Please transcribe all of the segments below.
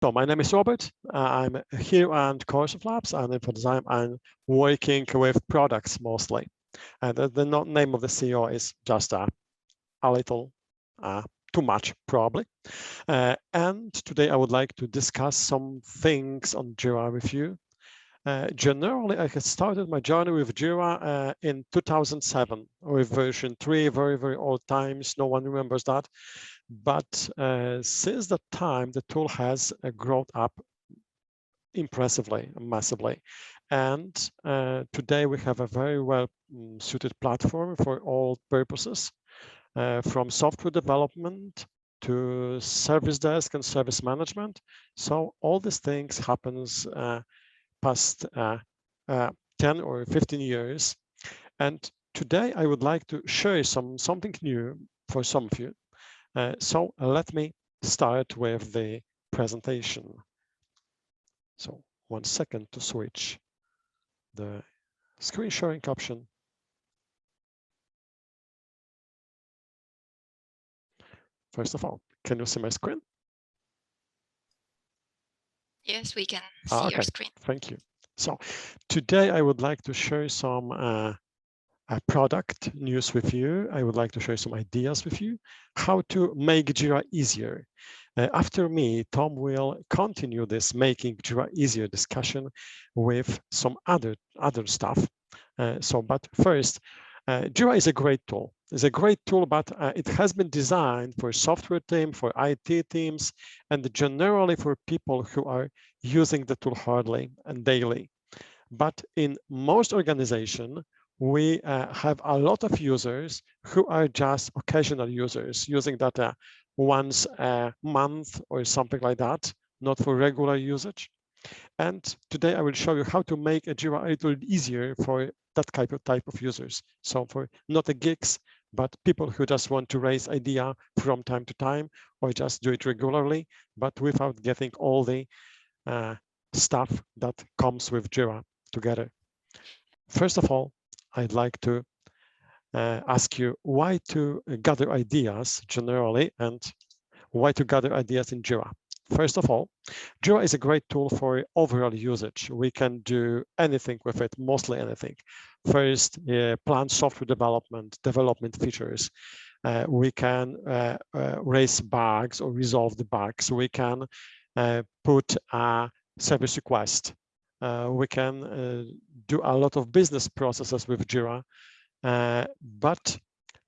So my name is Robert. I'm here at Coresoft Labs, and for the time I'm working with products mostly. And the name of the CEO is just a little too much, probably. And today I would like to discuss some things on Jira with you. Generally, I had started my journey with Jira in 2007 with version 3, very, very old times. No one remembers that. But since that time, the tool has grown up impressively, massively. And today we have a very well suited platform for all purposes, from software development to service desk and service management. So all these things happens past 10 or 15 years. And today I would like to show you something new for some of you. So let me start with the presentation. So 1 second to switch the screen sharing option. First of all, can you see my screen? Yes, we can see your screen. Thank you. So today I would like to share some product news with you. I would like to share some ideas with you, how to make Jira easier. After me, Tom will continue this making Jira easier discussion with some other stuff. But first, Jira is a great tool. It's a great tool, but it has been designed for software team, for IT teams, and generally for people who are using the tool hardly and daily. But in most organizations, we have a lot of users who are just occasional users using that once a month or something like that, not for regular usage. And today I will show you how to make a Jira a little easier for that type of users. So for not the geeks, but people who just want to raise idea from time to time or just do it regularly, but without getting all the stuff that comes with Jira together. First of all, I'd like to ask you why to gather ideas generally and why to gather ideas in Jira. First of all, Jira is a great tool for overall usage. We can do anything with it, mostly anything. First, plan software development features. We can raise bugs or resolve the bugs. We can put a service request. We can do a lot of business processes with Jira, but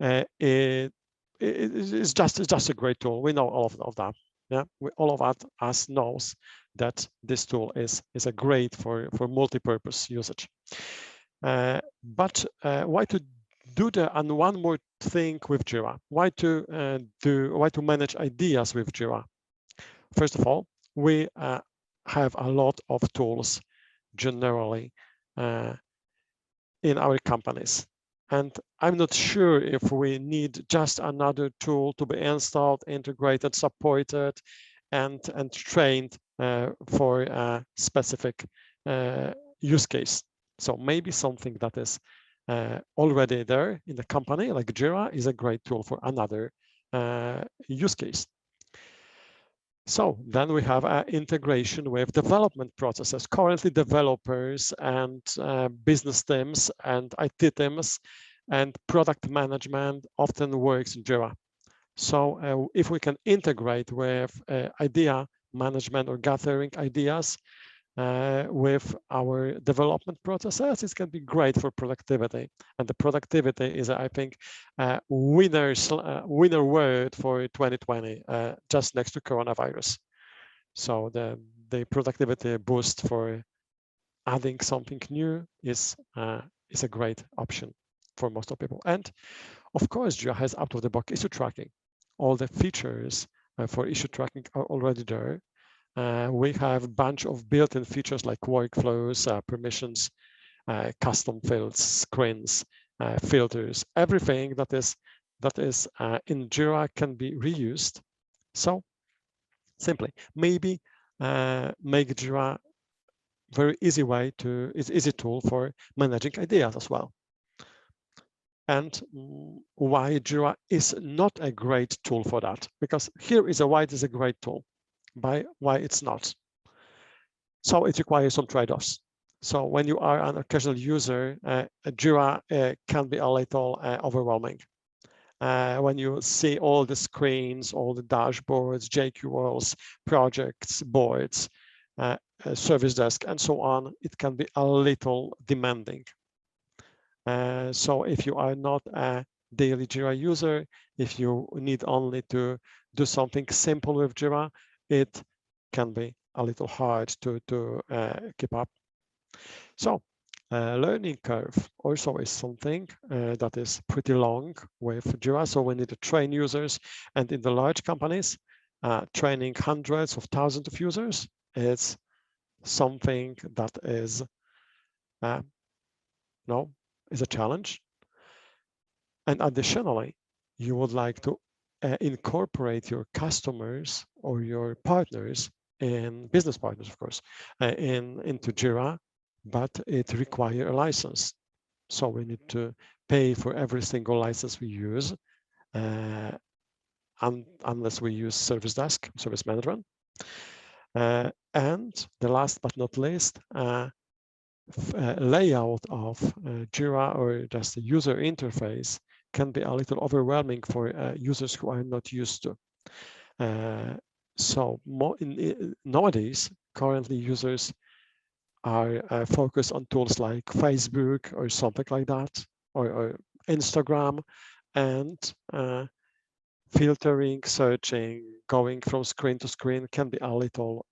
it's just a great tool. We know all of that. Yeah, all of us knows that this tool is a great for multi-purpose usage. But why to do and one more thing with Jira? Why to manage ideas with Jira? First of all, we have a lot of tools generally in our companies. And I'm not sure if we need just another tool to be installed, integrated, supported, and trained for a specific use case. So maybe something that is already there in the company, like Jira, is a great tool for another use case. So then we have integration with development processes. Currently, developers and business teams and IT teams and product management often works in Jira. So if we can integrate with idea management or gathering ideas with our development processes, it can be great for productivity. And the productivity is, I think, winner word for 2020, just next to coronavirus. So the productivity boost for adding something new is a great option for most of people. And of course, Jira has out-of-the-box issue tracking. All the features for issue tracking are already there. We have a bunch of built-in features like workflows, permissions, custom fields, screens, filters. Everything that is in Jira can be reused. So simply, maybe make Jira very easy easy tool for managing ideas as well. And why Jira is not a great tool for that? Because here is why it is a great tool. why it's not. So it requires some trade-offs. So when you are an occasional user, Jira can be a little overwhelming. When you see all the screens, all the dashboards, JQLs, projects, boards, service desk, and so on, it can be a little demanding. So if you are not a daily Jira user, if you need only to do something simple with Jira, it can be a little hard to keep up. So learning curve also is something that is pretty long with Jira. So we need to train users, and in the large companies, training hundreds of thousands of users is something that is is a challenge. And additionally, you would like to incorporate your customers or your partners and business partners, of course, into Jira, but it requires a license. So we need to pay for every single license we use, unless we use service desk, service management. And the last but not least, layout of Jira or just the user interface can be a little overwhelming for users who are not used to. So nowadays, currently users are focused on tools like Facebook or something like that, or Instagram, and filtering, searching, going from screen to screen can be a little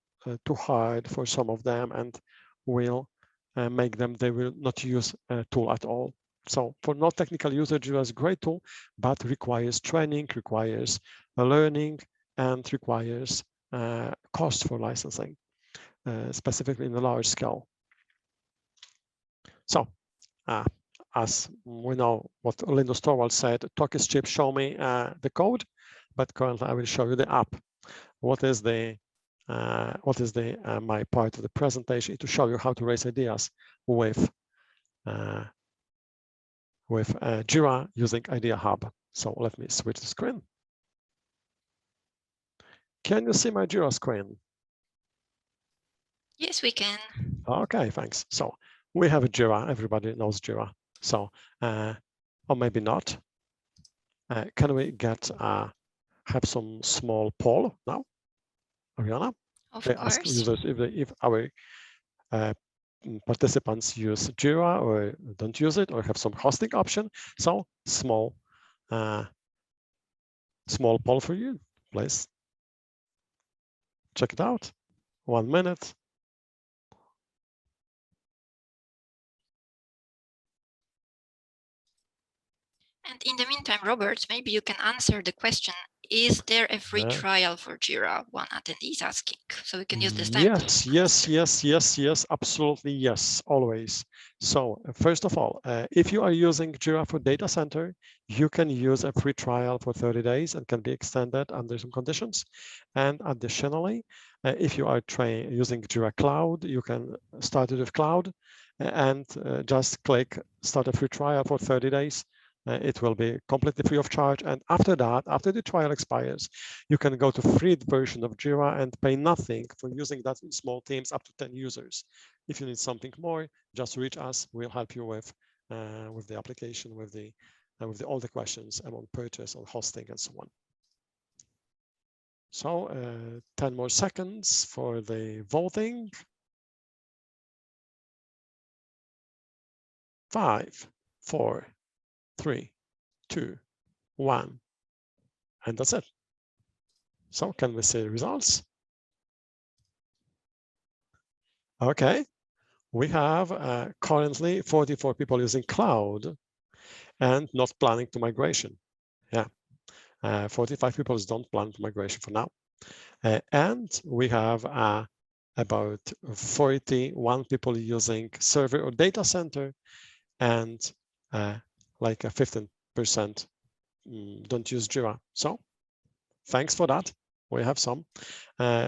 too hard for some of them, and will make them, they will not use a tool at all. So for non-technical user, Jira is a great tool, but requires training, requires learning, and requires cost for licensing, specifically in a large scale. So as we know what Linus Torvalds said, talk is cheap, show me the code, but currently I will show you the app. What is my part of the presentation to show you how to raise ideas with Jira using Idea Hub. So let me switch the screen. Can you see my Jira screen? Yes, we can. Okay, thanks. So we have a Jira. Everybody knows Jira. So, or maybe not. Can we have some small poll now, Ariana? Of They course. ask users if our participants use Jira or don't use it, or have some hosting option. So small poll for you, please. Check it out. 1 minute. And in the meantime, Robert, maybe you can answer the question, is there a free trial for Jira? One attendee is asking, so we can use this time. Yes, absolutely yes, always. So first of all, if you are using Jira for data center, you can use a free trial for 30 days and can be extended under some conditions. And additionally, if you are using Jira Cloud, you can start it with Cloud and just click start a free trial for 30 days. It will be completely free of charge. And after that, after the trial expires, you can go to free version of Jira and pay nothing for using that in small teams up to 10 users. If you need something more, just reach us. We'll help you with the application, with all the questions about purchase, on hosting, and so on. So 10 more seconds for the voting. 5, 4, 3, 2, 1, and that's it. So can we see the results? Okay, we have currently 44 people using cloud and not planning to migration. Yeah, 45 people don't plan to migration for now. And we have about 41 people using server or data center, and like a 15% don't use Jira. So thanks for that. We have some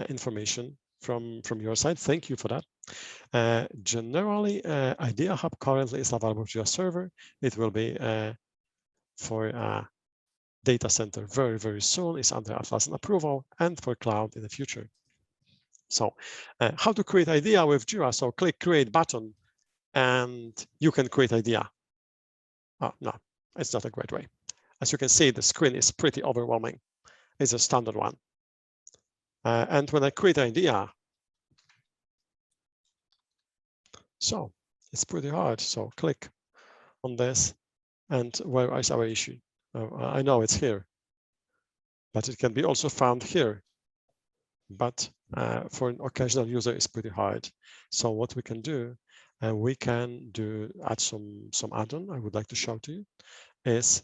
information from your side. Thank you for that. Generally, Idea Hub currently is available to your server. It will be for data center very, very soon. It's under Atlassian approval, and for cloud in the future. So how to create idea with Jira? So click create button and you can create idea. Oh, no, it's not a great way. As you can see, the screen is pretty overwhelming. It's a standard one. And when I create idea, so it's pretty hard. So click on this, and where is our issue? I know it's here, but it can be also found here. But for an occasional user, it's pretty hard. So what we can do, add some add-on I would like to show to you, is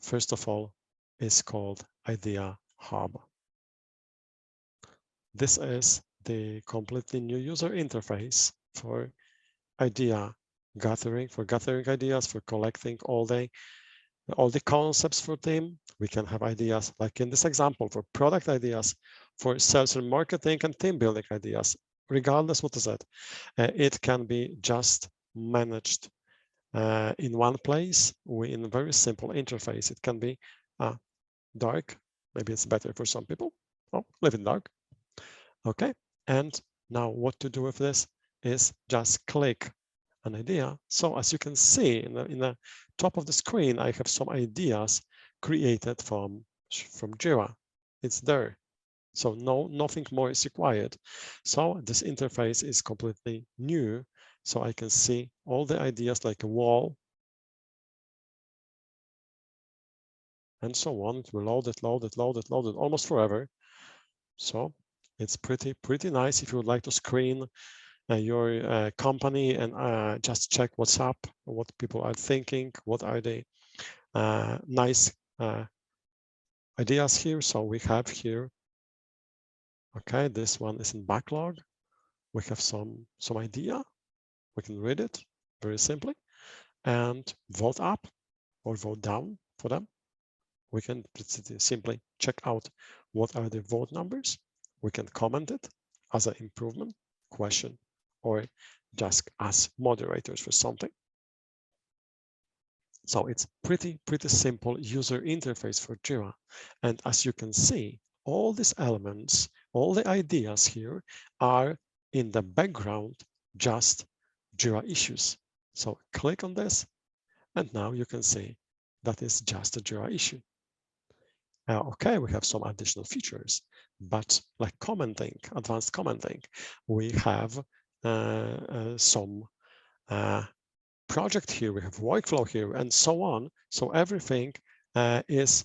first of all, is called Idea Hub. This is the completely new user interface for idea gathering, for gathering ideas, for collecting all the concepts for them. We can have ideas like in this example for product ideas, for sales and marketing and team building ideas, regardless what is it. It can be just managed in one place in a very simple interface. It can be dark. Maybe it's better for some people. Oh, live in dark. Okay, and now what to do with this is just click an idea. So as you can see in the top of the screen, I have some ideas created from Jira. It's there. So nothing more is required. So this interface is completely new. So I can see all the ideas like a wall and so on. It will load it almost forever. So it's pretty nice if you would like to screen your company and just check what's up, what people are thinking, what are the nice ideas here. So we have here, okay, this one is in backlog. We have some idea. We can read it very simply and vote up or vote down for them. We can simply check out what are the vote numbers. We can comment it as an improvement, question, or just as moderators for something. So it's pretty simple user interface for Jira. And as you can see, all these elements, all the ideas here are in the background, just Jira issues. So click on this, and now you can see that is just a Jira issue. Okay, we have some additional features, but like commenting, advanced commenting, we have some project here, we have workflow here, and so on. So everything is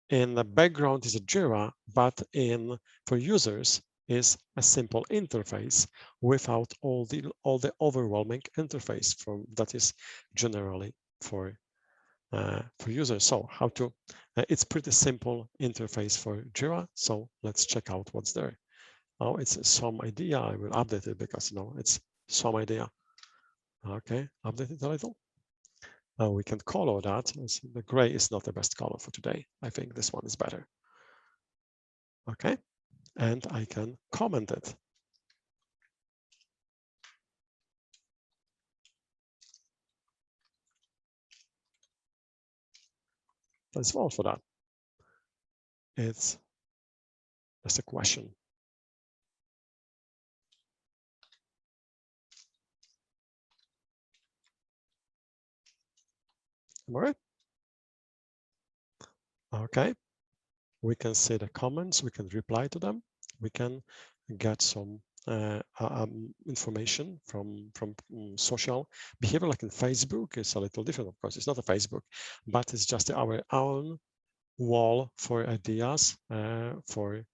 in the background is a Jira, but for users is a simple interface without all the overwhelming interface that is generally for users. So how to? It's pretty simple interface for Jira. So let's check out what's there. Oh, it's some idea. I will update it because it's some idea. Okay, update it a little. We can color that. The gray is not the best color for today. I think this one is better. Okay, and I can comment it. Let's vote for that. It's just a question. All right. Okay, we can see the comments. We can reply to them. We can get some information from social behavior, like in Facebook. It's a little different, of course. It's not a Facebook, but it's just our own wall for ideas for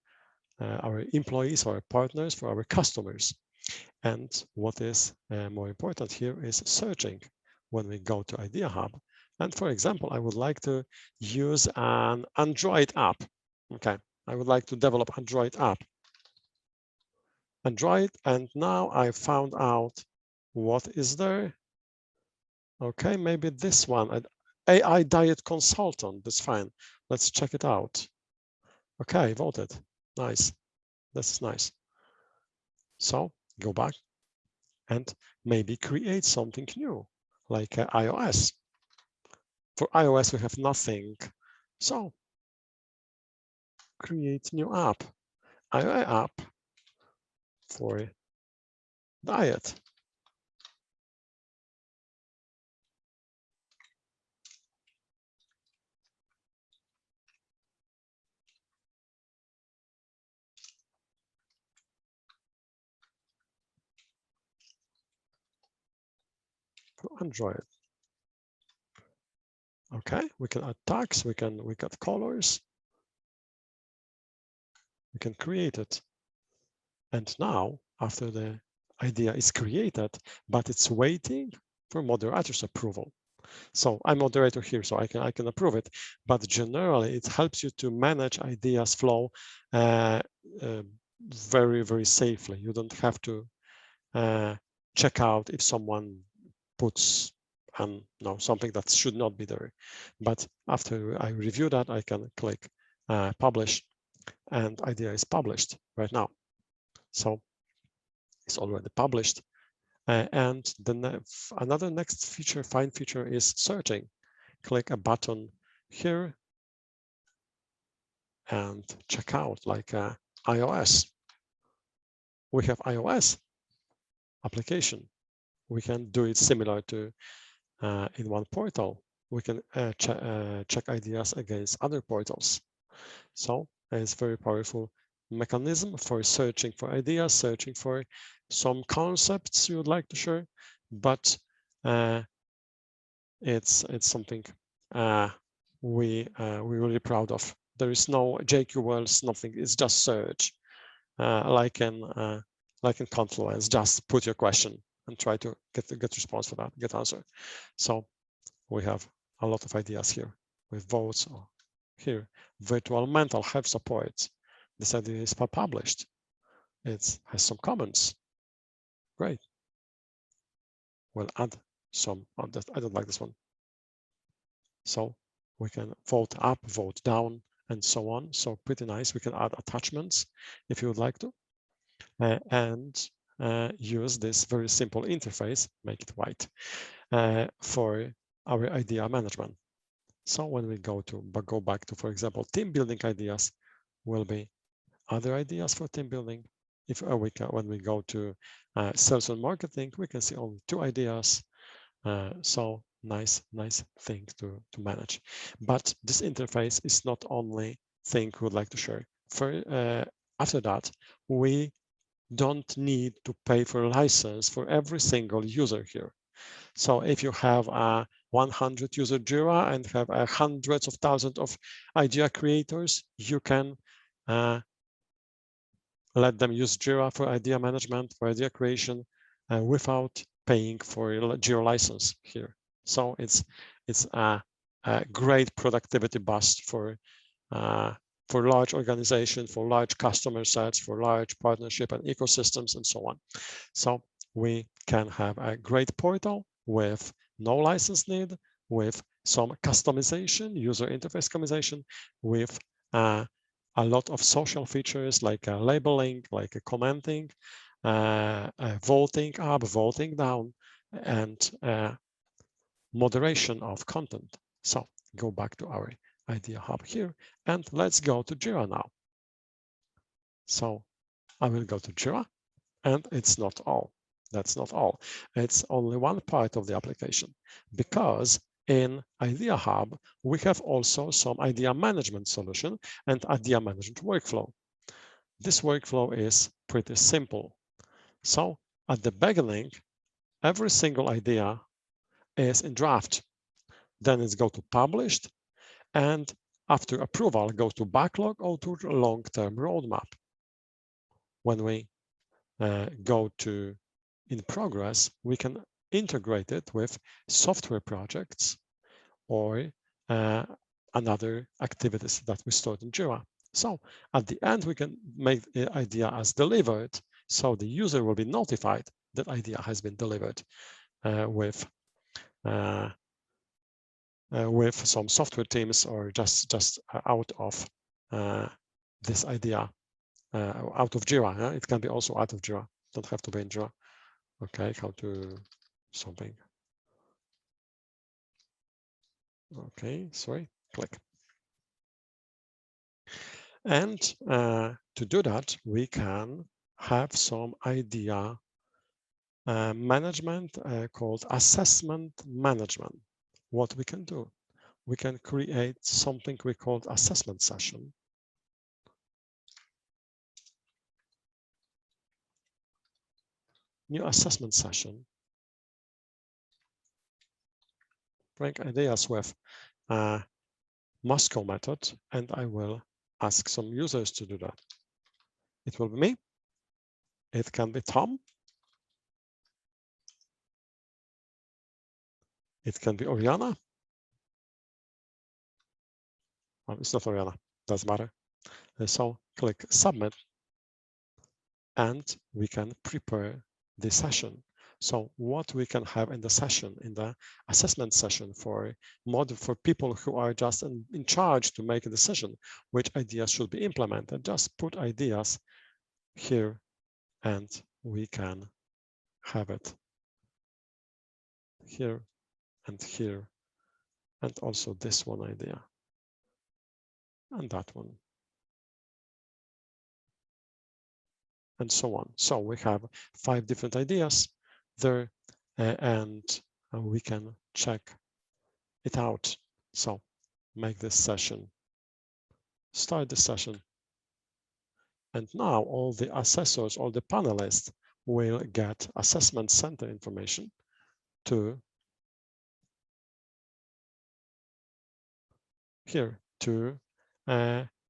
our employees, our partners, for our customers. And what is more important here is searching when we go to Idea Hub. And for example, I would like to use an Android app. Okay, I would like to develop Android app. Android, and now I found out what is there. Okay, maybe this one, an AI diet consultant, that's fine. Let's check it out. Okay, voted, nice, that's nice. So go back and maybe create something new, like iOS. For iOS, we have nothing. So create new app, iOS app for diet. For Android. Okay, we can add tags, we got colors, we can create it. And now, after the idea is created, but it's waiting for moderator's approval. So I'm moderator here, so I can approve it. But generally, it helps you to manage ideas flow very, very safely. You don't have to check out if someone puts something that should not be there. But after I review that, I can click publish, and idea is published right now. So it's already published. And another next feature, fine feature, is searching. Click a button here and check out, like iOS. We have iOS application. We can do it similar to in one portal. We can check ideas against other portals. So it's very powerful mechanism for searching for ideas, searching for some concepts you would like to share, but it's something we're really proud of. There is no JQLs, nothing. It's just search, like in Confluence. Just put your question and try to get response for that, get answer. So we have a lot of ideas here with votes. Here, virtual mental health support. This idea is published. It has some comments. Great. We'll add some on that. I don't like this one. So we can vote up, vote down, and so on. So pretty nice. We can add attachments if you would like to, and use this very simple interface, make it white, for our idea management. So when we go back to, for example, team building ideas, will be other ideas for team building. If when we go to sales and marketing, we can see only 2 ideas. So nice thing to manage. But this interface is not only thing we would like to share. After that, we don't need to pay for a license for every single user here. So if you have a 100 user Jira and have hundreds of thousands of idea creators, you can let them use Jira for idea management, for idea creation, without paying for a Jira license here. So it's a great productivity boost for large organization, for large customer sets, for large partnership and ecosystems, and so on. So we can have a great portal with no license need, with some customization, user interface customization, with a lot of social features like labeling, like commenting, voting up, voting down, and moderation of content. So go back to our Idea Hub here, and let's go to Jira now. So I will go to Jira, and it's not all. That's not all. It's only one part of the application, because in Idea Hub, we have also some idea management solution and idea management workflow. This workflow is pretty simple. So at the beginning, every single idea is in draft. Then it's go to published, and after approval, go to backlog or to long-term roadmap. When we go to in progress, we can integrate it with software projects or another activities that we stored in Jira. So at the end, we can make the idea as delivered. So the user will be notified that idea has been delivered with some software teams, or just out of this idea, out of Jira. It can be also out of Jira. Don't have to be in Jira. Okay, how to something. Okay, sorry, click. And to do that, we can have some idea management called assessment management. What we can do, we can create something we call assessment session. New assessment session. Bring ideas with Moscow method, and I will ask some users to do that. It will be me. It can be Tom. It can be Oriana. Oh, it's not Oriana, doesn't matter. So click submit, and we can prepare the session. So what we can have in the session, in the assessment session for people who are just in charge to make a decision, which ideas should be implemented, just put ideas here and we can have it here and here, and also this one idea and that one, and so on. So we have 5 different ideas there, and we can check it out. So make this session, start the session, and now all the assessors, all the panelists will get assessment center information to here to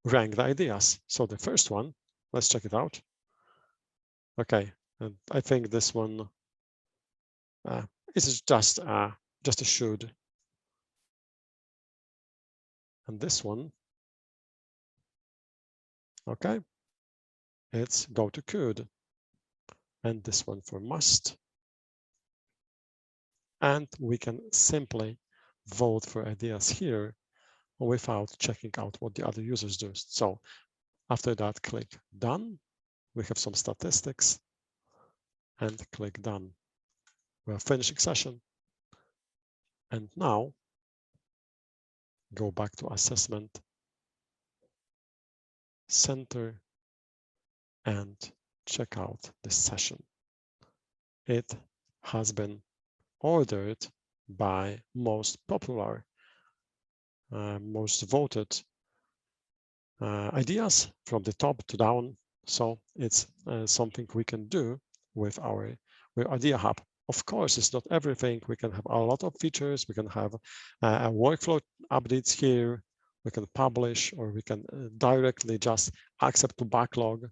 rank the ideas. So the first one, let's check it out. Okay, and I think this one is just a should, and this one, okay, it's go to could, and this one for must, and we can simply vote for ideas here without checking out what the other users do. So after that, click done. We have some statistics, and click done. We're finishing session. And now go back to assessment center and check out this session. It has been ordered by most popular, most voted ideas from the top to down. So it's something we can do with our Idea Hub. Of course, it's not everything. We can have a lot of features. We can have a workflow updates here. We can publish, or we can directly just accept to backlog.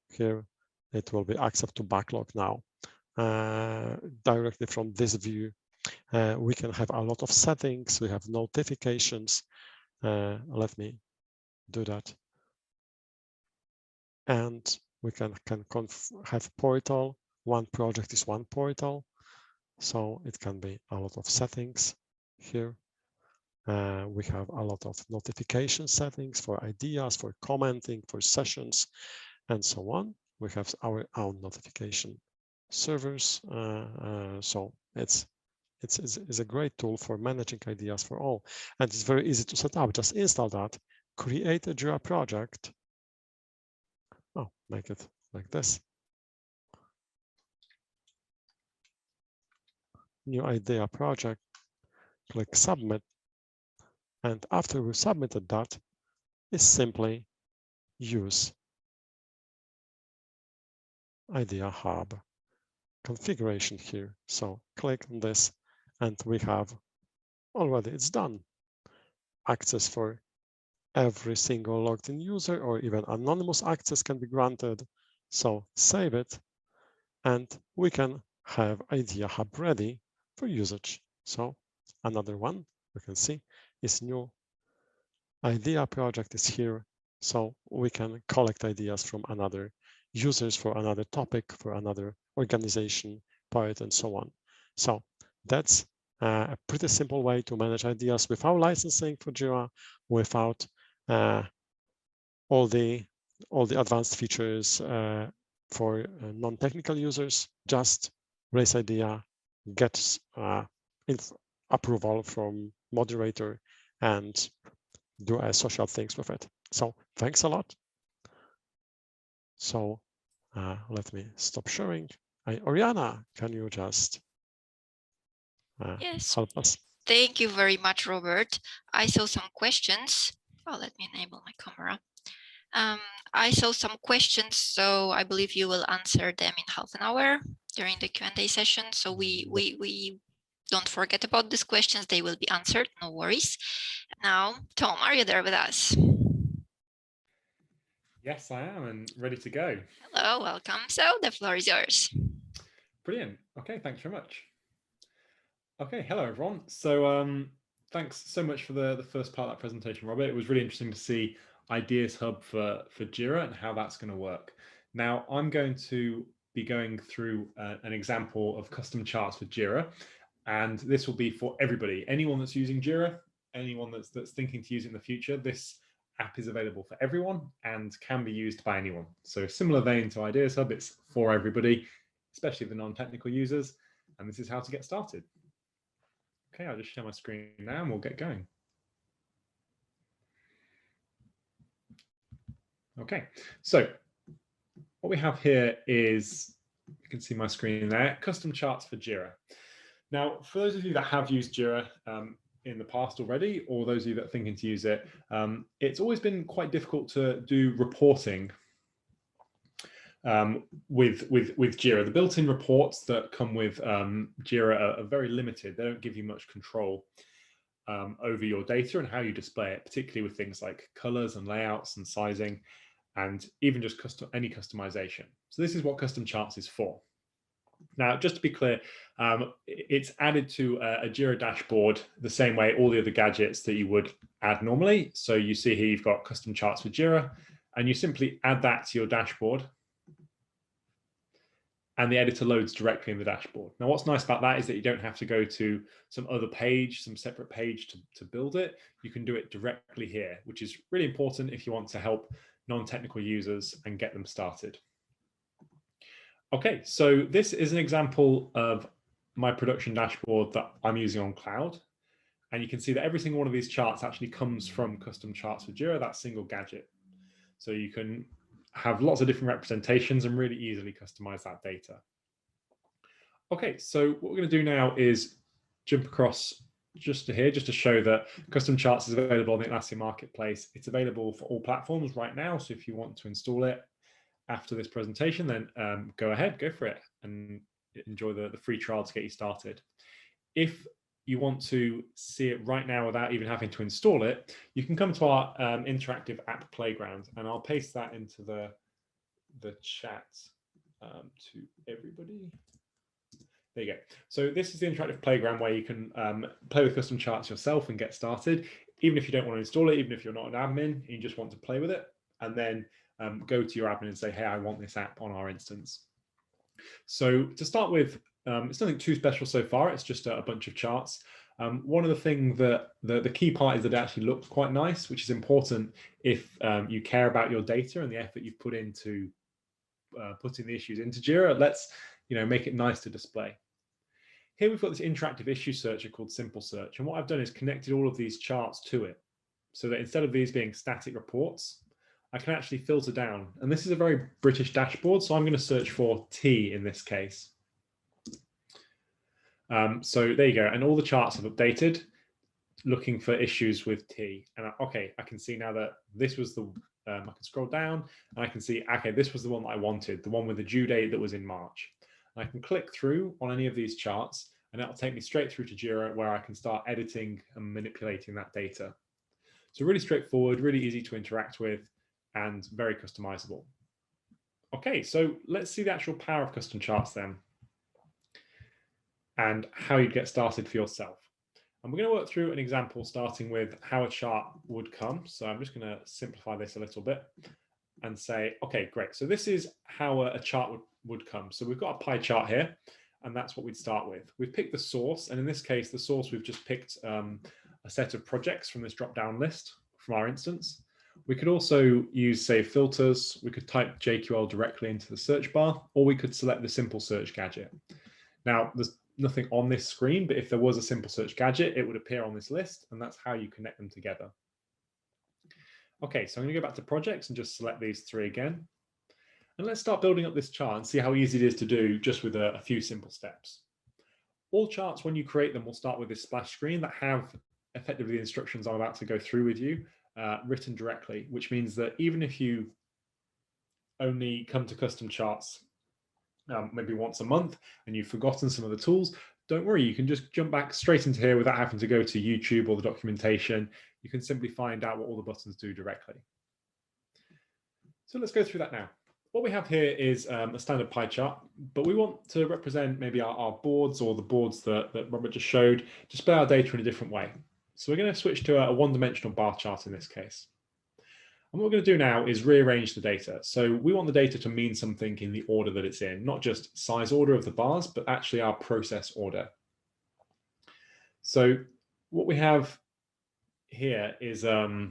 Here, it will be accept to backlog now. Directly from this view, we can have a lot of settings. We have notifications. Let me do that. And we can have portal. One project is one portal. So it can be a lot of settings here. We have a lot of notification settings for ideas, for commenting, for sessions, and so on. We have our own notification servers. So it's a great tool for managing ideas for all. And it's very easy to set up. Just install that, create a Jira project. Oh, make it like this. New idea project, click submit. And after we've submitted that, is simply use Idea Hub configuration here. So click on this, and we have already, it's done. Access for every single logged in user, or even anonymous access can be granted. So save it, and we can have Idea Hub ready for usage. So another one we can see is new idea project is here. So we can collect ideas from another users for another topic, for another organization part, and so on. So that's a pretty simple way to manage ideas without licensing for Jira, without all the advanced features for non-technical users. Just raise idea, get approval from moderator, and do social things with it. So thanks a lot. So Let me stop sharing. Oriana, can you just yes. help us? Thank you very much, Robert. I saw some questions. Oh, let me enable my camera. I saw some questions, so I believe you will answer them in half an hour during the Q&A session. So we don't forget about these questions. They will be answered, no worries. Now, Tom, are you there with us? Yes, I am, and ready to go. Hello, welcome. So the floor is yours. Brilliant. Okay, thanks very much. Okay, hello everyone. So thanks so much for the first part of that presentation, Robert. It was really interesting to see Ideas Hub for Jira and how that's going to work. Now I'm going to be going through an example of custom charts for Jira, and this will be for everybody. Anyone that's using Jira, anyone that's thinking to use it in the future, this app is available for everyone and can be used by anyone. So similar vein to Ideas Hub, it's for everybody, especially the non-technical users, and this is how to get started. Okay, I'll just share my screen now and we'll get going. Okay, so what we have here is, you can see my screen there, custom charts for Jira. Now, for those of you that have used Jira in the past already, or those of you that are thinking to use it, it's always been quite difficult to do reporting with Jira. The built-in reports that come with Jira are very limited. They don't give you much control over your data and how you display it, particularly with things like colors and layouts and sizing, and even just any customization. So this is what custom charts is for. Now, just to be clear, it's added to a Jira dashboard the same way all the other gadgets that you would add normally. So you see here, you've got custom charts for Jira, and you simply add that to your dashboard, and the editor loads directly in the dashboard. Now, what's nice about that is that you don't have to go to some other page, some separate page to build it. You can do it directly here, which is really important if you want to help non-technical users and get them started. Okay, so this is an example of my production dashboard that I'm using on cloud. And you can see that every single one of these charts actually comes from custom charts for Jira, that single gadget. So you can have lots of different representations and really easily customize that data. Okay, so what we're going to do now is jump across just to here, just to show that custom charts is available on the Atlassian marketplace. It's available for all platforms right now. So if you want to install it after this presentation, then go ahead, go for it and enjoy the free trial to get you started. If you want to see it right now without even having to install it, you can come to our interactive app playground, and I'll paste that into the chat to everybody. There you go. So this is the interactive playground where you can play with custom charts yourself and get started, even if you don't want to install it, even if you're not an admin, and you just want to play with it, and then go to your admin and say, hey, I want this app on our instance. So to start with, it's nothing too special so far. It's just a bunch of charts. One of the things that the key part is that it actually looks quite nice, which is important if you care about your data and the effort you've put into putting the issues into Jira. Let's make it nice to display. Here we've got this interactive issue searcher called Simple Search, and what I've done is connected all of these charts to it, so that instead of these being static reports, I can actually filter down. And this is a very British dashboard, so I'm going to search for T in this case. So there you go, and all the charts have updated, looking for issues with T. And okay, I can see now that this was the, I can scroll down and I can see, okay, this was the one that I wanted, the one with the due date that was in March. And I can click through on any of these charts and that'll take me straight through to Jira, where I can start editing and manipulating that data. So really straightforward, really easy to interact with, and very customizable. Okay, so let's see the actual power of custom charts then, and how you get started for yourself. And we're going to work through an example starting with how a chart would come. So I'm just going to simplify this a little bit and say, okay, great. So this is how a chart would come. So we've got a pie chart here, and that's what we'd start with. We've picked the source, and in this case, the source, we've just picked a set of projects from this drop-down list from our instance. We could also use, say, filters. We could type JQL directly into the search bar, or we could select the simple search gadget. Now, there's nothing on this screen, but if there was a simple search gadget, it would appear on this list, and that's how you connect them together. Okay, so I'm going to go back to projects and just select these three again. And let's start building up this chart and see how easy it is to do just with a few simple steps. All charts, when you create them, will start with this splash screen that have effectively the instructions I'm about to go through with you written directly, which means that even if you only come to custom charts maybe once a month and you've forgotten some of the tools, don't worry, you can just jump back straight into here without having to go to YouTube or the documentation. You can simply find out what all the buttons do directly. So let's go through that now. What we have here is a standard pie chart, but we want to represent maybe our boards or the boards that Robert just showed, display our data in a different way. So we're going to switch to a one-dimensional bar chart in this case. And what we're going to do now is rearrange the data. So we want the data to mean something in the order that it's in, not just size order of the bars, but actually our process order. So what we have here is all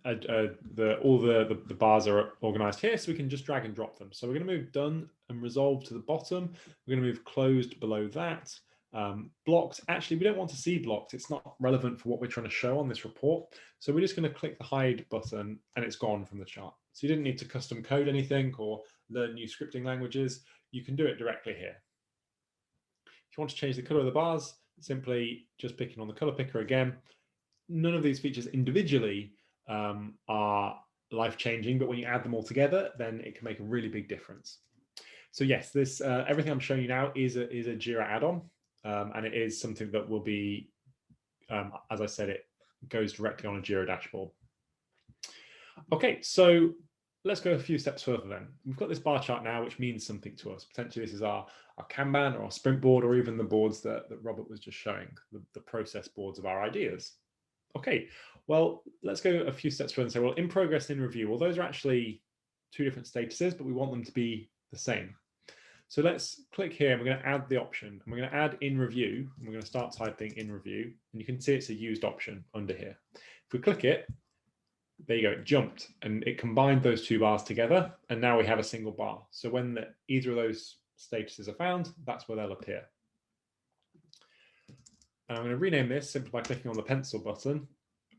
the bars are organized here, so we can just drag and drop them. So we're going to move done and resolved to the bottom. We're going to move closed below that. Blocked, actually, we don't want to see blocked. It's not relevant for what we're trying to show on this report. So we're just going to click the hide button and it's gone from the chart. So you didn't need to custom code anything or learn new scripting languages. You can do it directly here. If you want to change the color of the bars, simply just picking on the color picker again. None of these features individually are life-changing, but when you add them all together, then it can make a really big difference. So yes, this everything I'm showing you now is a Jira add-on, and it is something that will be, as I said, it goes directly on a Jira dashboard. Okay, so let's go a few steps further then. We've got this bar chart now, which means something to us. Potentially this is our Kanban or our sprint board, or even the boards that Robert was just showing, the process boards of our ideas. Okay, well, let's go a few steps further and say, well, in progress and in review, well, those are actually two different statuses, but we want them to be the same. So let's click here and we're going to add the option, and we're going to add in review, and we're going to start typing in review, and you can see it's a used option under here. If we click it, there you go, it jumped and it combined those two bars together, and now we have a single bar. So when either of those statuses are found, that's where they'll appear. And I'm going to rename this simply by clicking on the pencil button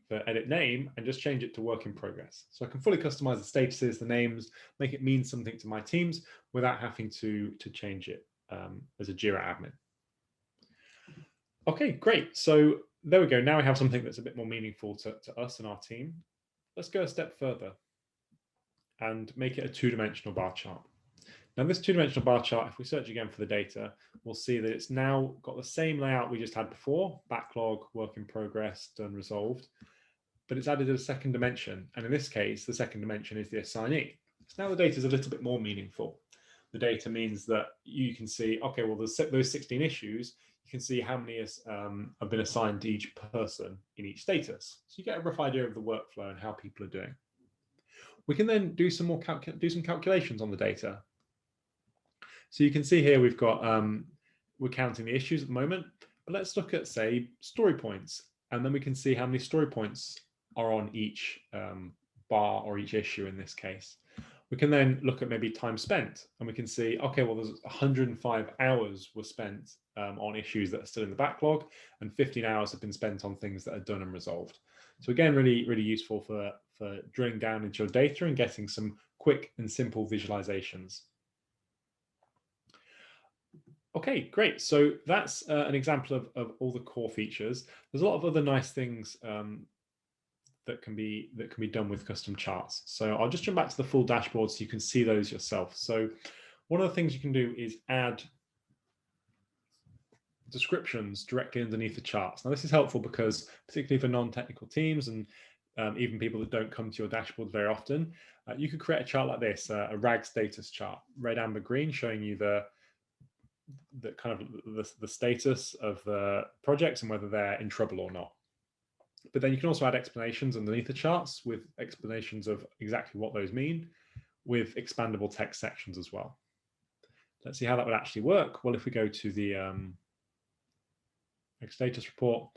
for edit name and just change it to work in progress. So I can fully customize the statuses, the names, make it mean something to my teams without having to change it as a Jira admin. Okay, great. So there we go. Now we have something that's a bit more meaningful to us and our team. Let's go a step further and make it a two-dimensional bar chart. Now this two-dimensional bar chart, if we search again for the data, we'll see that it's now got the same layout we just had before, backlog, work in progress, done, resolved, but it's added a second dimension. And in this case, the second dimension is the assignee. So now the data is a little bit more meaningful. The data means that you can see, okay, well, there's those 16 issues, you can see how many have been assigned to each person in each status. So you get a rough idea of the workflow and how people are doing. We can then do some calculations on the data. So you can see here we've got, we're counting the issues at the moment, but let's look at, say, story points, and then we can see how many story points are on each bar or each issue in this case. We can then look at maybe time spent, and we can see, okay, well, there's 105 hours were spent on issues that are still in the backlog, and 15 hours have been spent on things that are done and resolved. So again, really, really useful for drilling down into your data and getting some quick and simple visualizations. Okay, great. So that's an example of all the core features. There's a lot of other nice things that can be done with custom charts. So I'll just jump back to the full dashboard so you can see those yourself. So one of the things you can do is add descriptions directly underneath the charts. Now this is helpful because particularly for non-technical teams and even people that don't come to your dashboards very often, you could create a chart like this, a RAG status chart, red, amber, green, showing you the status of the projects and whether they're in trouble or not. But then you can also add explanations underneath the charts with explanations of exactly what those mean, with expandable text sections as well. Let's see how that would actually work. Well, if we go to the status report,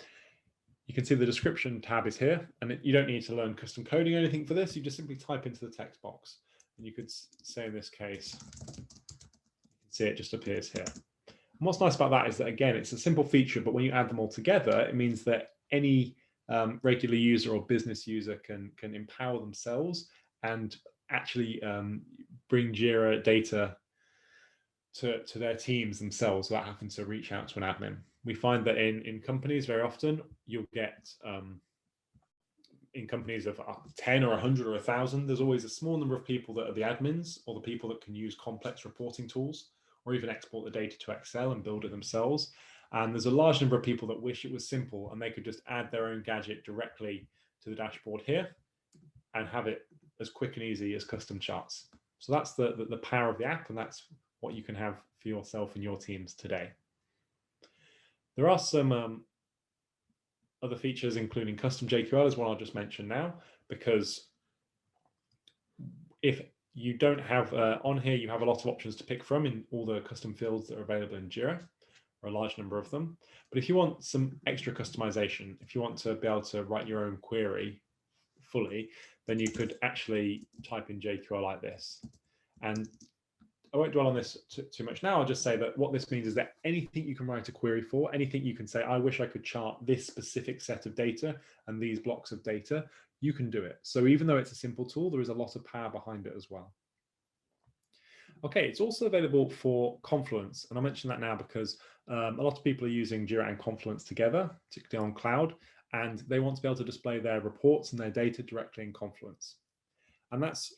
you can see the description tab is here, and you don't need to learn custom coding or anything for this. You just simply type into the text box, and you could say in this case, you can see it just appears here. And what's nice about that is that, again, it's a simple feature, but when you add them all together, it means that any regular user or business user can empower themselves and actually bring Jira data to their teams themselves without having to reach out to an admin. We find that in companies very often you'll get in companies of 10 or 100 or 1,000, there's always a small number of people that are the admins or the people that can use complex reporting tools or even export the data to Excel and build it themselves. And there's a large number of people that wish it was simple and they could just add their own gadget directly to the dashboard here and have it as quick and easy as custom charts. So that's the power of the app, and that's what you can have for yourself and your teams today. There are some other features, including custom JQL is one I'll just mention now, because if you don't have on here, you have a lot of options to pick from in all the custom fields that are available in Jira, or a large number of them. But if you want some extra customization, if you want to be able to write your own query fully, then you could actually type in JQL like this. And I won't dwell on this too much now. I'll just say that what this means is that anything you can write a query for, anything you can say, I wish I could chart this specific set of data and these blocks of data, you can do it. So even though it's a simple tool, there is a lot of power behind it as well. Okay, it's also available for Confluence. And I mention that now because a lot of people are using Jira and Confluence together, particularly on cloud, and they want to be able to display their reports and their data directly in Confluence. And that's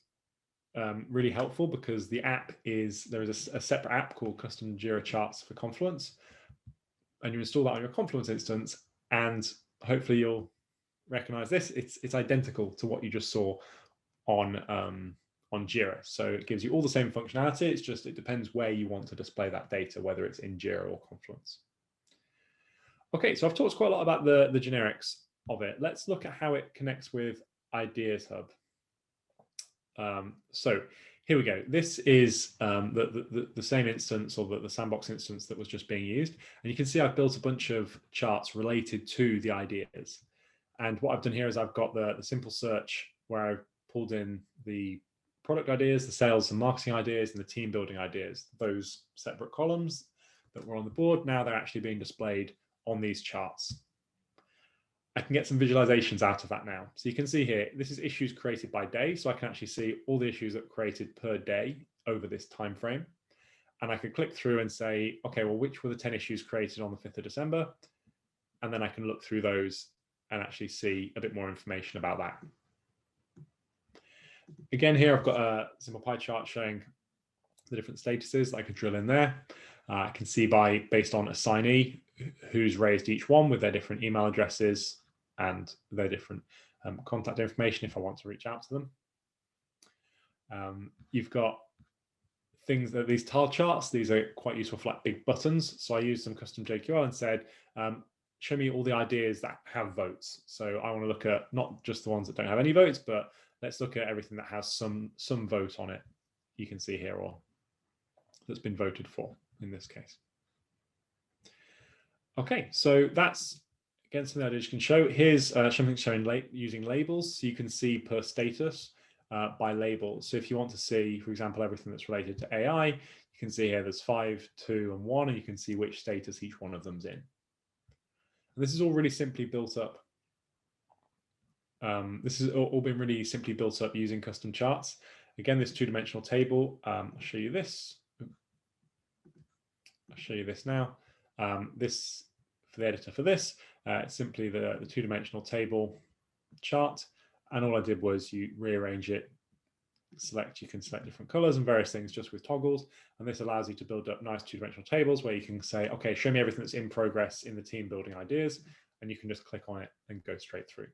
really helpful because the app is, there is a separate app called Custom Jira Charts for Confluence, and you install that on your Confluence instance, and hopefully you'll recognize this. It's identical to what you just saw on Jira. So it gives you all the same functionality. It's just, it depends where you want to display that data, whether it's in Jira or Confluence. Okay, so I've talked quite a lot about the generics of it. Let's look at how it connects with Ideas Hub. So here we go. This is the same instance, or the sandbox instance that was just being used. And you can see I've built a bunch of charts related to the ideas. And what I've done here is I've got the simple search where I've pulled in the product ideas, the sales and marketing ideas, and the team building ideas. Those separate columns that were on the board, now they're actually being displayed on these charts. I can get some visualizations out of that now. So you can see here, this is issues created by day. So I can actually see all the issues that were created per day over this time frame. And I can click through and say, okay, well, which were the 10 issues created on the 5th of December? And then I can look through those and actually see a bit more information about that. Again, here I've got a simple pie chart showing the different statuses that I could drill in there. I can see based on assignee, who's raised each one with their different email addresses and their different contact information if I want to reach out to them. You've got things that these tile charts, these are quite useful for like big buttons. So I used some custom JQL and said, show me all the ideas that have votes. So I want to look at not just the ones that don't have any votes, but let's look at everything that has some vote on it. You can see here, or that's been voted for in this case. Okay, so that's again something that you can show. Here's something showing using labels, so you can see per status by label. So if you want to see, for example, everything that's related to AI, you can see here there's 5, 2, and 1, and you can see which status each one of them's in. And this is all really simply built up. This has all been really simply built up using custom charts. Again, this two-dimensional table. I'll show you this. I'll show you this now. This for the editor for this, it's simply the two-dimensional table chart, and all I did was you rearrange it, you can select different colors and various things just with toggles, and this allows you to build up nice two-dimensional tables where you can say, okay, show me everything that's in progress in the team building ideas, and you can just click on it and go straight through.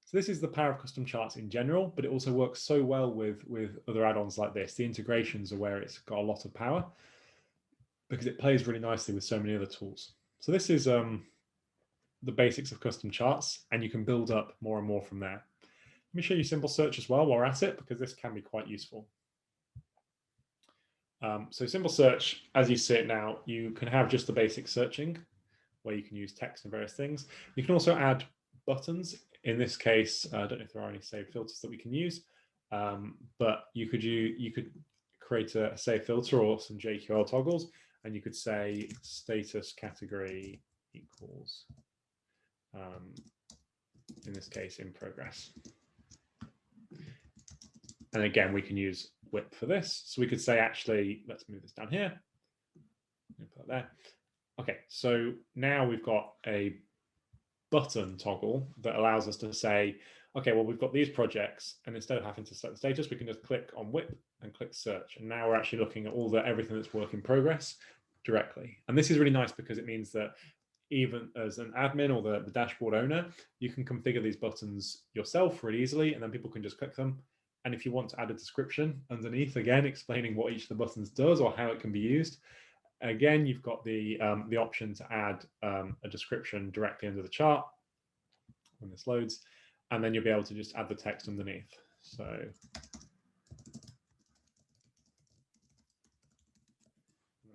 So this is the power of custom charts in general, but it also works so well with other add-ons like this. The integrations are where it's got a lot of power, because it plays really nicely with so many other tools. So this is the basics of custom charts, and you can build up more and more from there. Let me show you simple search as well while we're at it, because this can be quite useful. So simple search, as you see it now, you can have just the basic searching, where you can use text and various things. You can also add buttons. In this case, I don't know if there are any saved filters that we can use, but you could create a save filter or some JQL toggles, and you could say status category equals, in this case, in progress. And again, we can use whip for this. So we could say, actually, let's move this down here. Put it there. Okay, so now we've got a button toggle that allows us to say, okay, well, we've got these projects, and instead of having to set the status, we can just click on whip and click search. And now we're actually looking at everything that's work in progress directly. And this is really nice because it means that even as an admin or the dashboard owner, you can configure these buttons yourself really easily, and then people can just click them. And if you want to add a description underneath, again, explaining what each of the buttons does or how it can be used, again, you've got the option to add a description directly under the chart when this loads, and then you'll be able to just add the text underneath. So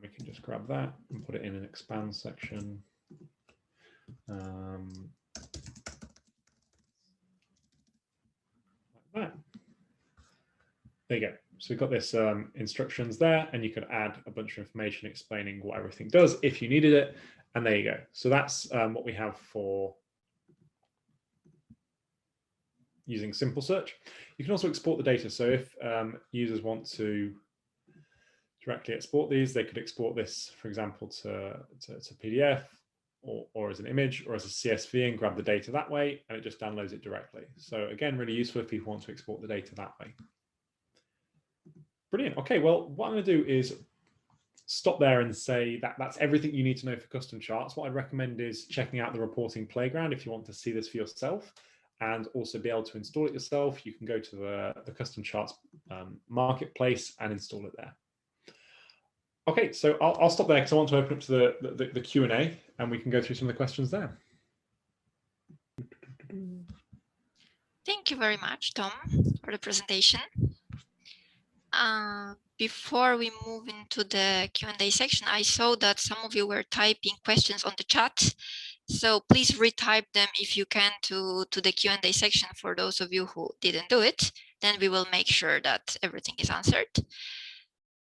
we can just grab that and put it in an expand section. Like that. There you go. So we've got this instructions there, and you could add a bunch of information explaining what everything does if you needed it. And there you go. So that's what we have for using simple search. You can also export the data. So if users want to directly export these, they could export this, for example, to PDF or as an image or as a CSV and grab the data that way, and it just downloads it directly. So again, really useful if people want to export the data that way. Brilliant. Okay, well, what I'm going to do is stop there and say that that's everything you need to know for custom charts. What I'd recommend is checking out the reporting playground if you want to see this for yourself and also be able to install it yourself. You can go to the custom charts marketplace and install it there. Okay, so I'll stop there because I want to open up to the Q&A, and we can go through some of the questions there. Thank you very much, Tom, for the presentation. Before we move into the Q&A section, I saw that some of you were typing questions on the chat. So please retype them if you can to the Q&A section for those of you who didn't do it. Then we will make sure that everything is answered.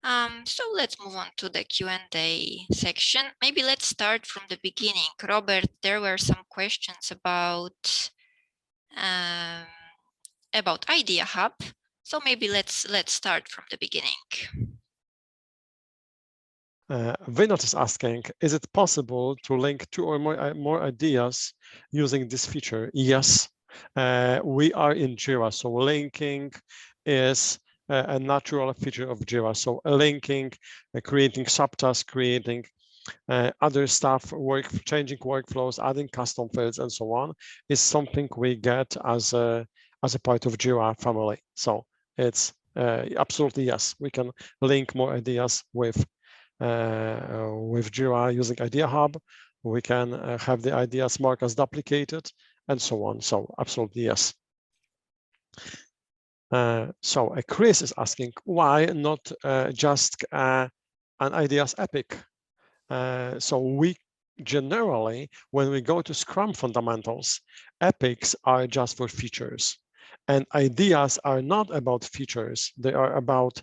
So let's move on to the Q&A section. Maybe let's start from the beginning. Robert, there were some questions about Idea Hub. So maybe let's start from the beginning. Vinod is asking, is it possible to link two or more ideas using this feature? Yes, we are in Jira, so linking is a natural feature of Jira. So linking, creating subtasks, creating other stuff, changing workflows, adding custom fields, and so on, is something we get as a part of Jira family. So it's absolutely yes, we can link more ideas with Jira using Idea Hub. We can have the ideas marked as duplicated and so on. So absolutely yes. So Chris is asking, why not just an ideas epic? So we generally, when we go to Scrum fundamentals, epics are just for features. And ideas are not about features. They are about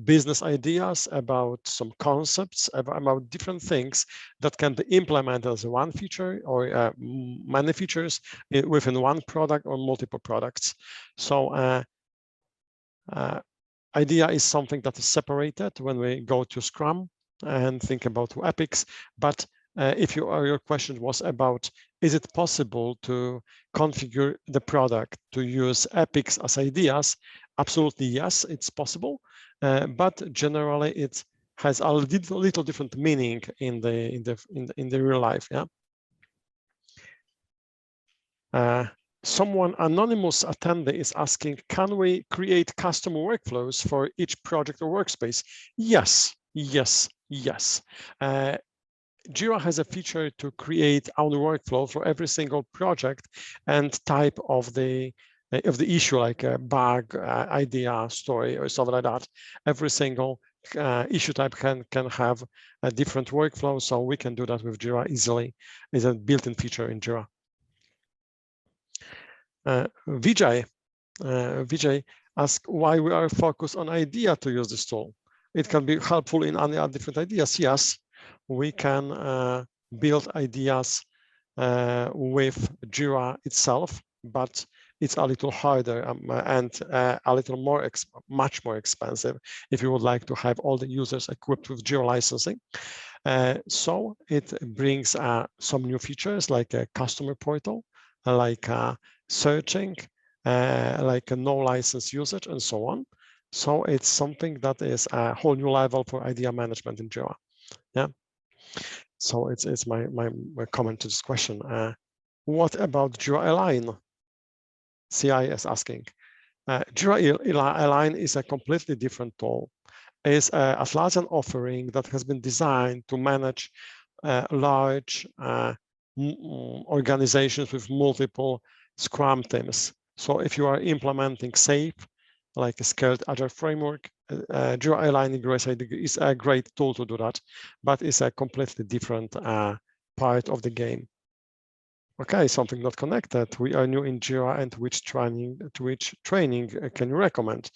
business ideas, about some concepts, about different things that can be implemented as one feature or many features within one product or multiple products. So idea is something that is separated when we go to Scrum and think about epics. But if your question was about, is it possible to configure the product to use epics as ideas? Absolutely, yes, it's possible. But generally, it has a little different meaning in the real life. Yeah. Someone anonymous attendee is asking, can we create custom workflows for each project or workspace? Yes, yes, yes. Jira has a feature to create our workflow for every single project and type of the issue, like a bug, idea, story, or something like that. Every single issue type can have a different workflow, so we can do that with Jira easily. It's a built-in feature in Jira. Vijay asks why we are focused on idea to use this tool. It can be helpful in any different ideas. Yes, we can build ideas with Jira itself, but it's a little harder and a little more, much more expensive if you would like to have all the users equipped with Jira licensing. So it brings some new features like a customer portal, like searching, like a no license usage, and so on. So it's something that is a whole new level for idea management in Jira. Yeah. So it's my comment to this question. What about Jira Align? CI is asking. Jira Align is a completely different tool. It's an Atlassian offering that has been designed to manage large organizations with multiple Scrum teams. So if you are implementing SAFe, like a scaled agile framework, Jira Align is a great tool to do that, but it's a completely different part of the game. Okay, something not connected. We are new in Jira, and which training can you recommend?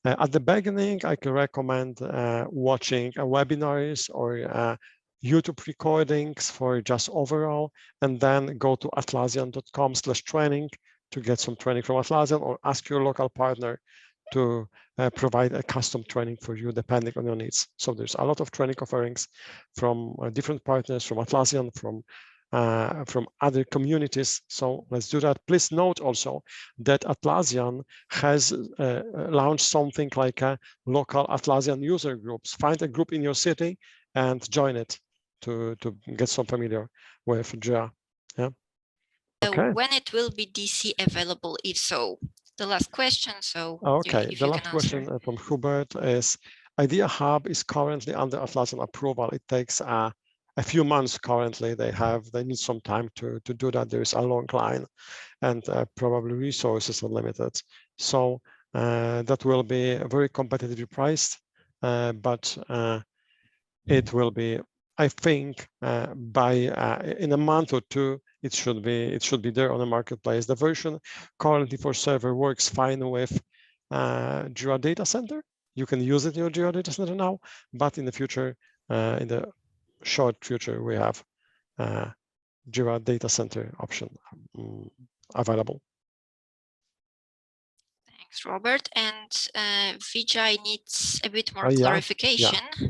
At the beginning, I can recommend watching webinars or YouTube recordings for just overall, and then go to atlassian.com/training to get some training from Atlassian, or ask your local partner to provide a custom training for you depending on your needs. So there's a lot of training offerings from different partners, from Atlassian, from other communities. So let's do that. Please note also that Atlassian has launched something like a local Atlassian user groups. Find a group in your city and join it to get some familiar with Jira. Yeah. Okay. When it will be DC available, if so? The last question. So okay, the last question from Hubert is: Idea Hub is currently under Atlassian approval. It takes a few months currently. They need some time to do that. There is a long line, and probably resources are limited. So that will be very competitively priced, but it will be, I think, in a month or two, it should be there on the marketplace. The version currently for server works fine with Jira Data Center. You can use it in your Jira Data Center now, but in the future, in the short future, we have Jira Data Center option available. Thanks, Robert. And Vijay needs a bit more clarification. Yeah.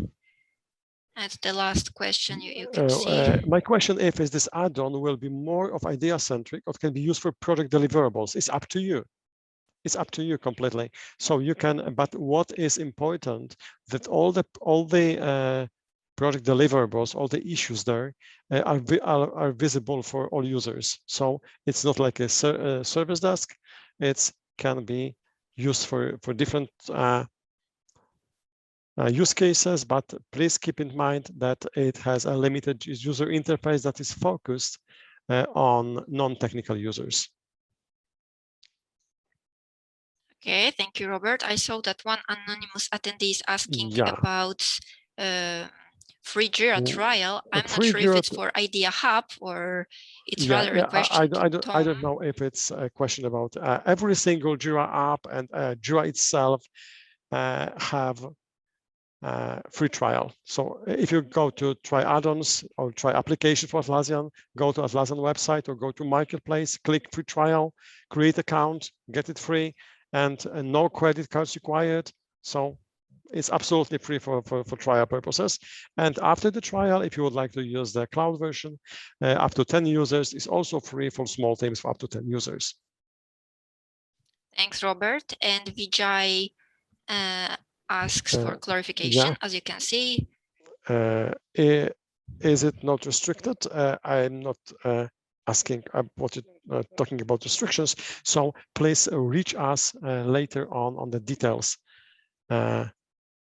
That's the last question you can see. My question is this add-on will be more of idea-centric or can be used for project deliverables? It's up to you. It's up to you completely. So you can, but what is important that all the project deliverables, all the issues there are visible for all users. So it's not like a service desk. It can be used for different use cases, but please keep in mind that it has a limited user interface that is focused on non-technical users. Okay, thank you, Robert. I saw that one anonymous attendee is asking about free Jira trial. I'm not sure if it's for Idea Hub or it's rather a question I don't know if it's a question about every single Jira app, and Jira itself have free trial. So if you go to try add-ons or try application for Atlassian, go to Atlassian website or go to Marketplace, click free trial, create account, get it free, and no credit cards required. So it's absolutely free for trial purposes. And after the trial, if you would like to use the cloud version, up to 10 users is also free for small teams for up to 10 users. Thanks, Robert. And Vijay asks for clarification, as you can see. Is it not restricted? I'm not asking what you're talking about restrictions. So please reach us later on the details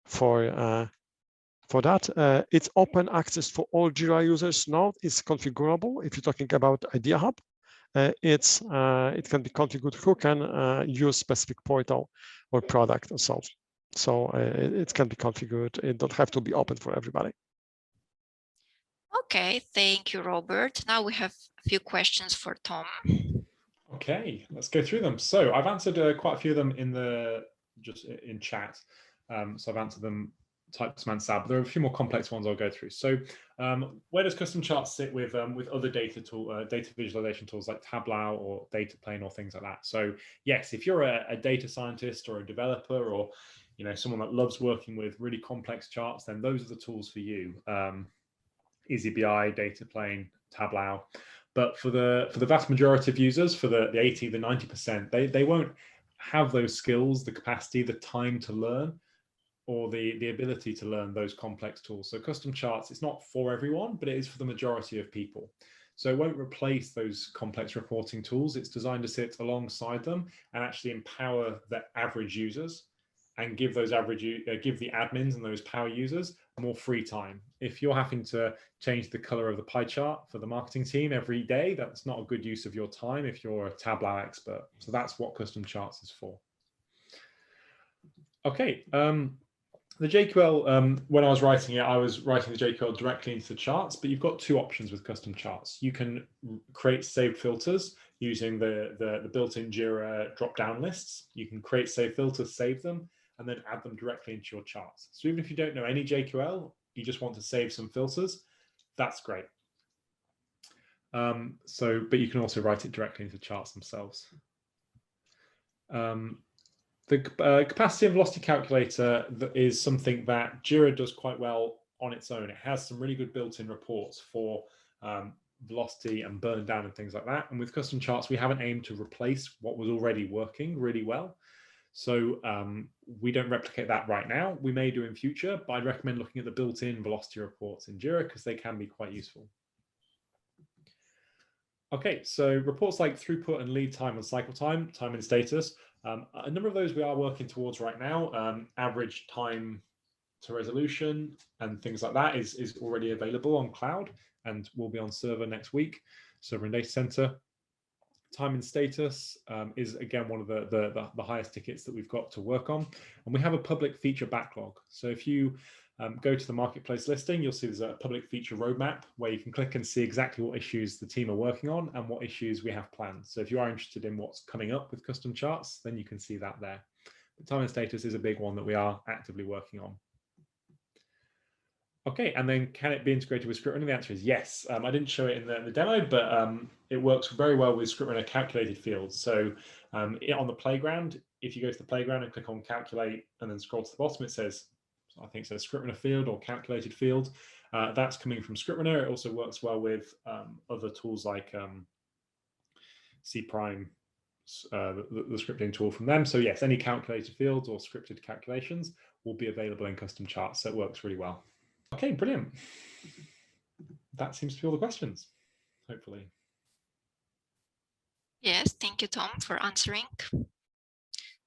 for that. It's open access for all Jira users now. It's configurable. If you're talking about Idea Hub, it can be configured who can use specific portal or product and so on. So it can be configured. It don't have to be open for everybody. Okay, thank you, Robert. Now we have a few questions for Tom. Okay, let's go through them. So I've answered quite a few of them in chat. So I've answered them type some answer, but there are a few more complex ones I'll go through. So where does custom charts sit with other data visualization tools like Tableau or data plane or things like that? So yes, if you're a data scientist or a developer or someone that loves working with really complex charts, then those are the tools for you. EasyBI, data plane, Tableau. But for the vast majority of users, for the 80, the 90%, they won't have those skills, the capacity, the time to learn, or the ability to learn those complex tools. So custom charts, it's not for everyone, but it is for the majority of people. So it won't replace those complex reporting tools. It's designed to sit alongside them and actually empower the average users and give those give the admins and those power users more free time. If you're having to change the color of the pie chart for the marketing team every day, that's not a good use of your time if you're a Tableau expert. So that's what custom charts is for. Okay. The JQL, when I was writing it, I was writing the JQL directly into the charts, but you've got two options with custom charts. You can create saved filters using the built-in Jira drop-down lists. You can create saved filters, save them, and then add them directly into your charts. So even if you don't know any JQL, you just want to save some filters, that's great. But you can also write it directly into charts themselves. The capacity and velocity calculator is something that Jira does quite well on its own. It has some really good built-in reports for velocity and burn down and things like that. And with custom charts, we haven't aimed to replace what was already working really well. So we don't replicate that right now. We may do in future, but I'd recommend looking at the built-in velocity reports in Jira because they can be quite useful. Okay, so reports like throughput and lead time and cycle time, time and status, a number of those we are working towards right now. Average time to resolution and things like that is already available on cloud and will be on server next week, server and data center. Time and status is again one of the highest tickets that we've got to work on, and we have a public feature backlog. So if you go to the marketplace listing, you'll see there's a public feature roadmap where you can click and see exactly what issues the team are working on and what issues we have planned. So if you are interested in what's coming up with custom charts, then you can see that there. But time and status is a big one that we are actively working on. Okay, and then can it be integrated with scriptrunner? The answer is yes. I didn't show it in the demo, but it works very well with scriptrunner calculated fields. So on the playground, if you go to the playground and click on calculate and then scroll to the bottom, it says, I think it says scriptrunner field or calculated field. That's coming from scriptrunner. It also works well with other tools like C', the scripting tool from them. So yes, any calculated fields or scripted calculations will be available in custom charts. So it works really well. Okay, brilliant. That seems to be all the questions, hopefully. Yes, thank you, Tom, for answering.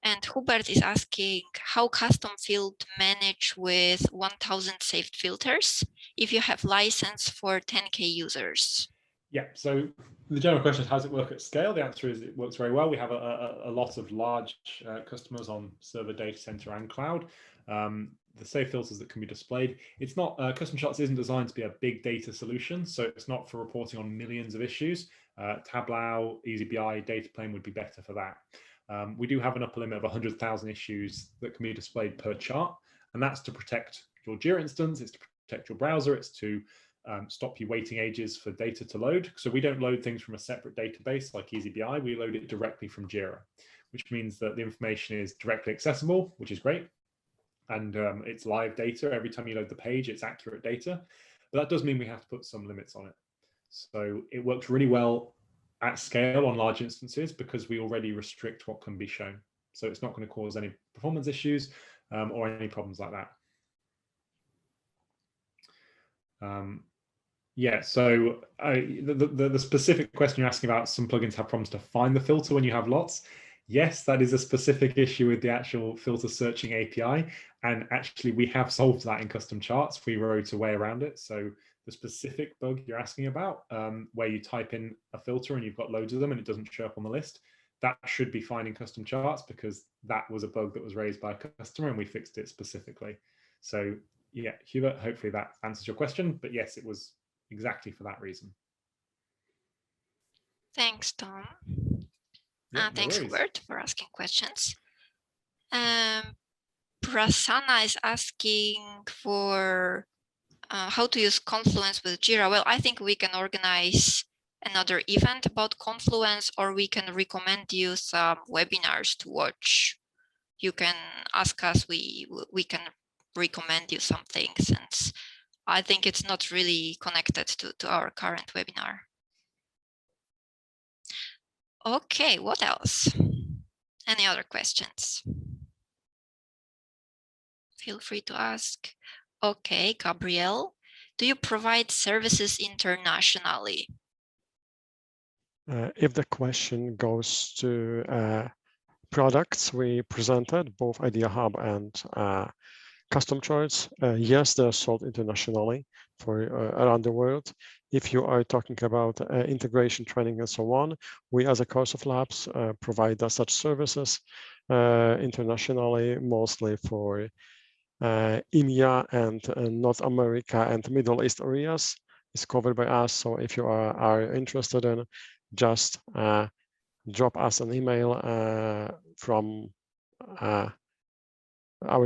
And Hubert is asking how custom field manage with 1000 saved filters if you have license for 10K users? Yeah, so the general question is, how does it work at scale? The answer is it works very well. We have a lot of large customers on server, data center, and cloud. The save filters that can be displayed. It's not, custom charts isn't designed to be a big data solution, so it's not for reporting on millions of issues. Tableau, EasyBI, data plane would be better for that. We do have an upper limit of 100,000 issues that can be displayed per chart, and that's to protect your Jira instance, it's to protect your browser, it's to stop you waiting ages for data to load. So we don't load things from a separate database like EasyBI, we load it directly from Jira, which means that the information is directly accessible, which is great. And it's live data. Every time you load the page, it's accurate data. But that does mean we have to put some limits on it. So it works really well at scale on large instances because we already restrict what can be shown. So it's not going to cause any performance issues or any problems like that. Yeah, so the specific question you're asking about, some plugins have problems to find the filter when you have lots. Yes, that is a specific issue with the actual filter searching API. And actually, we have solved that in custom charts. We wrote a way around it. So the specific bug you're asking about, where you type in a filter and you've got loads of them and it doesn't show up on the list, that should be fine in custom charts because that was a bug that was raised by a customer and we fixed it specifically. So yeah, Hubert, hopefully that answers your question. But yes, it was exactly for that reason. Thanks, Tom. Yeah, Thanks, Hubert, for asking questions. Prasanna is asking for how to use Confluence with Jira. Well, I think we can organize another event about Confluence, or we can recommend you some webinars to watch. You can ask us, we can recommend you something, since I think it's not really connected to our current webinar. Okay, what else? Any other questions? Feel free to ask. Okay, Gabrielle, do you provide services internationally? If the question goes to products we presented, both Idea Hub and custom charts, yes, they're sold internationally for around the world. If you are talking about integration training and so on, we as a Coresoft Labs provide such services internationally, mostly for EMEA and North America and Middle East areas is covered by us. So if you are interested in, just drop us an email from our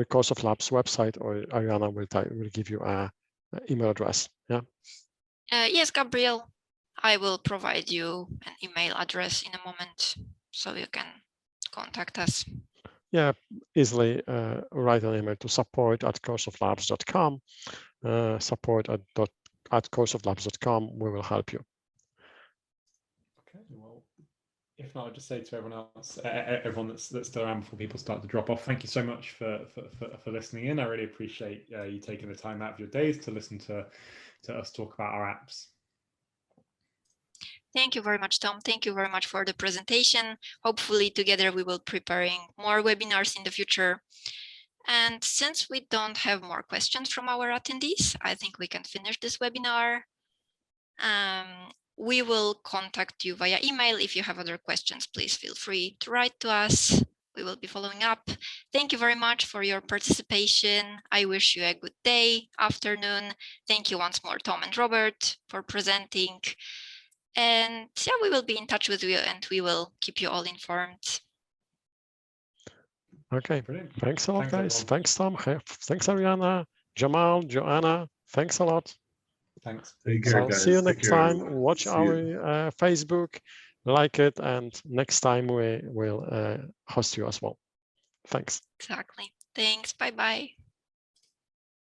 Coresoft Labs website, or Ariana will give you an email address. Yeah. Yes, Gabriel, I will provide you an email address in a moment, so you can contact us. Yeah, easily write an email to support@coresoftlabs.com. Support@coresoftlabs.com. We will help you. Okay, well, if not, I'll just say to everyone else, everyone that's still around before people start to drop off, thank you so much for listening in. I really appreciate you taking the time out of your days to listen to us talk about our apps. Thank you very much, Tom. Thank you very much for the presentation. Hopefully together we will be preparing more webinars in the future. And since we don't have more questions from our attendees, I think we can finish this webinar. We will contact you via email. If you have other questions, please feel free to write to us. We will be following up. Thank you very much for your participation. I wish you a good day, afternoon. Thank you once more, Tom and Robert, for presenting. And yeah, we will be in touch with you and we will keep you all informed. Okay, Brilliant. Thanks a lot, Thanks, guys. everyone. Thanks, Tom. Thanks, Ariana, Jamal, Joanna. Thanks a lot. Thanks. Take care, So guys. see you Take next care, time. everyone. Watch See our you. Facebook, like it, and next time we will host you as well. Thanks. Exactly. Thanks. Bye-bye.